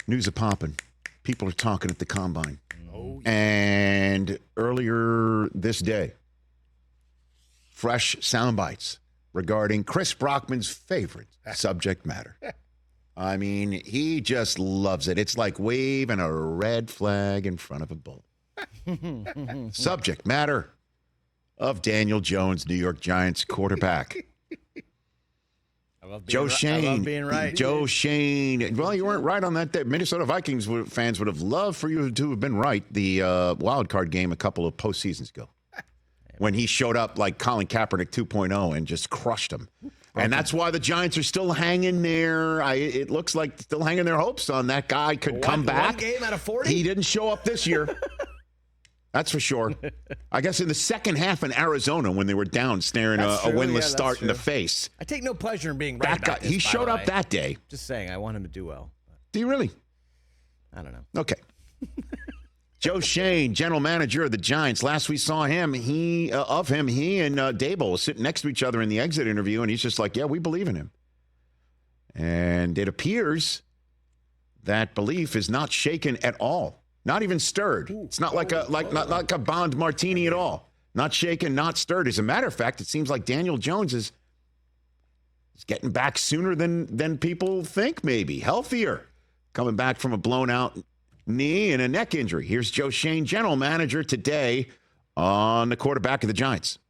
News are popping. People are talking at the combine. Oh, yeah. And earlier this day, fresh sound bites regarding Chris Brockman's favorite subject matter. I mean, he just loves it. It's like waving a red flag in front of a bull. Subject matter of Daniel Jones, New York Giants quarterback. Joe Schoen. I love being right. Joe Schoen. Well, you weren't right on that day. Minnesota Vikings fans would have loved for you to have been right the wild card game a couple of postseasons ago when he showed up like Colin Kaepernick 2.0 and just crushed him. And that's why the Giants are still hanging there. It looks like still hanging their hopes on that guy could come back. One game out of 40? He didn't show up this year. That's for sure. I guess in the second half in Arizona when they were down, staring a winless start in the face. I take no pleasure in being right about this, he showed up that day. Just saying, I want him to do well. Do you really? I don't know. Okay. Joe Schoen, general manager of the Giants. Last we saw him, he and Dable were sitting next to each other in the exit interview, and he's just like, yeah, we believe in him. And it appears that belief is not shaken at all. Not even stirred. It's not like not like a Bond martini at all. Not shaken, not stirred. As a matter of fact, it seems like Daniel Jones is getting back sooner than people think, maybe. Healthier. Coming back from a blown out knee and a neck injury. Here's Joe Schoen, general manager, today on the quarterback of the Giants.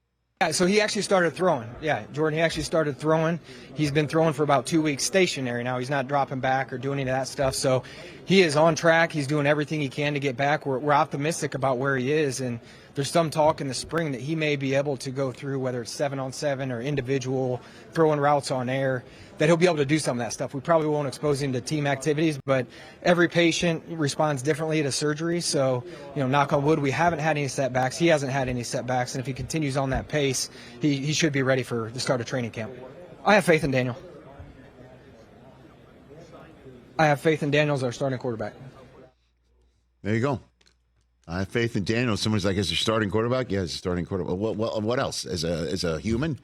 Yeah, so he actually started throwing. Yeah, Jordan, he actually started throwing. He's been throwing for about 2 weeks stationary now. He's not dropping back or doing any of that stuff. So he is on track. He's doing everything he can to get back. We're optimistic about where he is. And there's some talk in the spring that he may be able to go through, whether it's 7-on-7 or individual, throwing routes on air, that he'll be able to do some of that stuff. We probably won't expose him to team activities, but every patient responds differently to surgery. So, knock on wood, we haven't had any setbacks. He hasn't had any setbacks. And if he continues on that pace, he should be ready for the start of training camp. I have faith in Daniel. I have faith in Daniel as our starting quarterback. There you go. I have faith in Daniel. Someone's like, is he starting quarterback? Yeah, he's a starting quarterback. What else? As a human?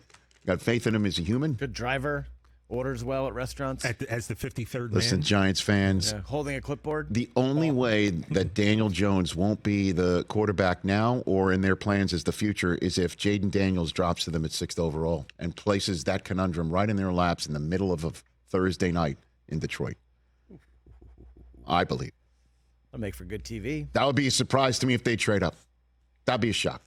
Got faith in him as a human? Good driver. Orders well at restaurants. As the 53rd man. Listen, Giants fans. Yeah, holding a clipboard. The only way that Daniel Jones won't be the quarterback now or in their plans as the future is if Jaden Daniels drops to them at 6th overall and places that conundrum right in their laps in the middle of a Thursday night in Detroit. I believe. That'll make for good TV. That would be a surprise to me if they trade up. That'd be a shock.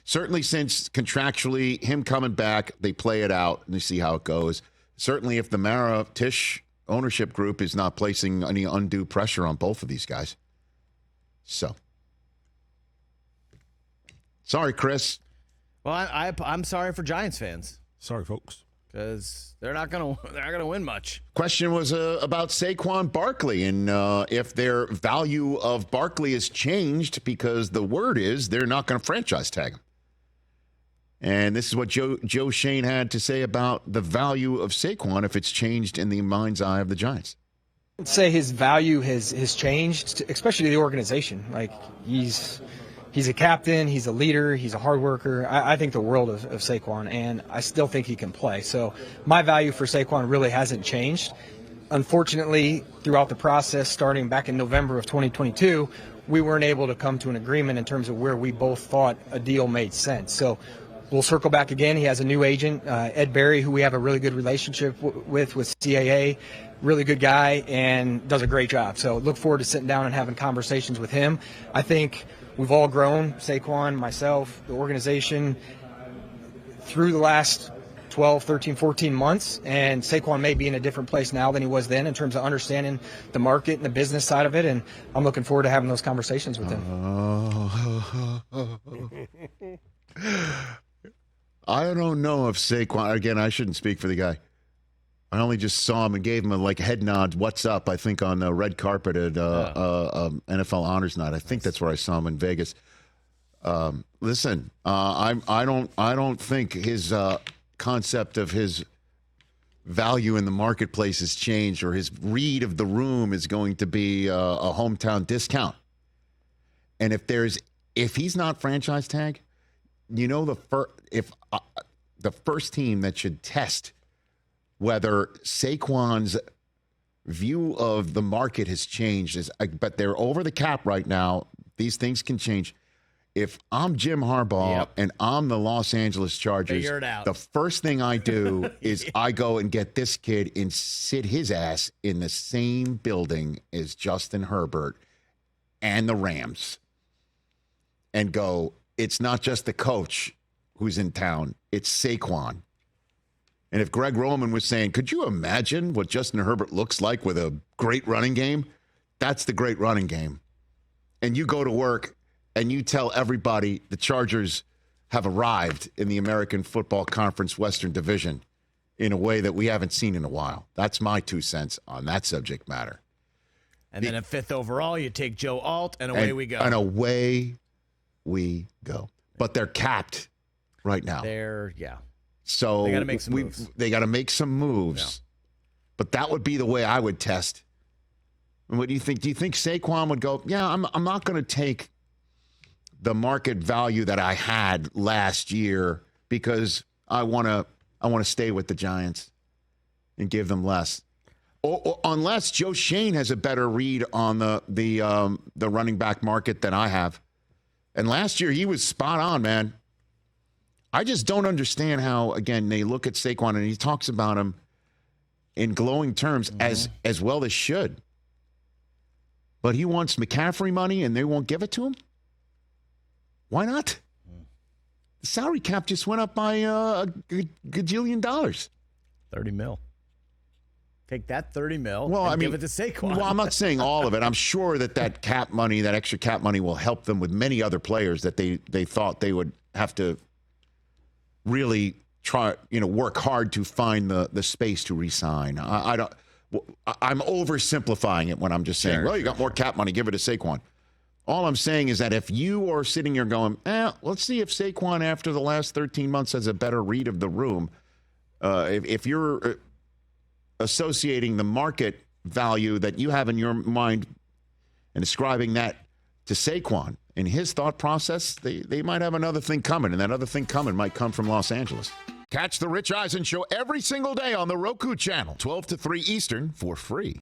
Certainly since contractually him coming back, they play it out and they see how it goes. Certainly if the Mara Tisch ownership group is not placing any undue pressure on both of these guys. So. Sorry, Chris. Well, I'm sorry for Giants fans. Sorry, folks. Because they're not gonna win much. Question was about Saquon Barkley and if their value of Barkley has changed because the word is they're not going to franchise tag him. And this is what Joe Schoen had to say about the value of Saquon if it's changed in the mind's eye of the Giants. I'd say his value has changed, especially the organization. Like he's a captain, he's a leader, he's a hard worker. I think the world of Saquon, and I still think he can play. So my value for Saquon really hasn't changed. Unfortunately, throughout the process, starting back in November of 2022, we weren't able to come to an agreement in terms of where we both thought a deal made sense. So we'll circle back again. He has a new agent, Ed Berry, who we have a really good relationship with CAA. Really good guy and does a great job. So look forward to sitting down and having conversations with him. I think we've all grown, Saquon, myself, the organization, through the last 12, 13, 14 months. And Saquon may be in a different place now than he was then in terms of understanding the market and the business side of it. And I'm looking forward to having those conversations with him. I don't know if Saquon, again, I shouldn't speak for the guy. I only just saw him and gave him a head nod, what's up, I think on the red carpet at NFL Honors Night. I think that's where I saw him in Vegas. Listen, I don't think his concept of his value in the marketplace has changed or his read of the room is going to be a hometown discount. And if he's not franchise tag, the first team that should test whether Saquon's view of the market has changed. But they're over the cap right now. These things can change. If I'm Jim Harbaugh and I'm the Los Angeles Chargers, figure it out. the first thing I do is I go and get this kid and sit his ass in the same building as Justin Herbert and the Rams and go, it's not just the coach who's in town, it's Saquon. And if Greg Roman was saying, could you imagine what Justin Herbert looks like with a great running game? That's the great running game. And you go to work and you tell everybody the Chargers have arrived in the American Football Conference Western Division in a way that we haven't seen in a while. That's my 2 cents on that subject matter. And then at 5th overall, you take Joe Alt, and away we go. And away we go. But they're capped right now. So they got to make some moves. They got to make some moves. Yeah. But that would be the way I would test. And what do you think? Do you think Saquon would go, yeah, I'm not going to take the market value that I had last year because I want to stay with the Giants and give them less. Or unless Joe Schoen has a better read on the running back market than I have. And last year he was spot on, man. I just don't understand how, again, they look at Saquon and he talks about him in glowing terms as well as should. But he wants McCaffrey money and they won't give it to him? Why not? The salary cap just went up by a gajillion dollars. 30 mil. Take that 30 mil and give it to Saquon. Well, I'm not saying all of it. I'm sure that cap money, that extra cap money will help them with many other players that they thought they would have to really try, work hard to find the space to re-sign. I'm oversimplifying it when I'm just saying, you got more cap money, give it to Saquon. All I'm saying is that if you are sitting here going, let's see if Saquon after the last 13 months has a better read of the room. If you're associating the market value that you have in your mind and ascribing that to Saquon in his thought process, they might have another thing coming, and that other thing coming might come from Los Angeles. Catch the Rich Eisen Show every single day on the Roku channel, 12 to 3 Eastern, for free.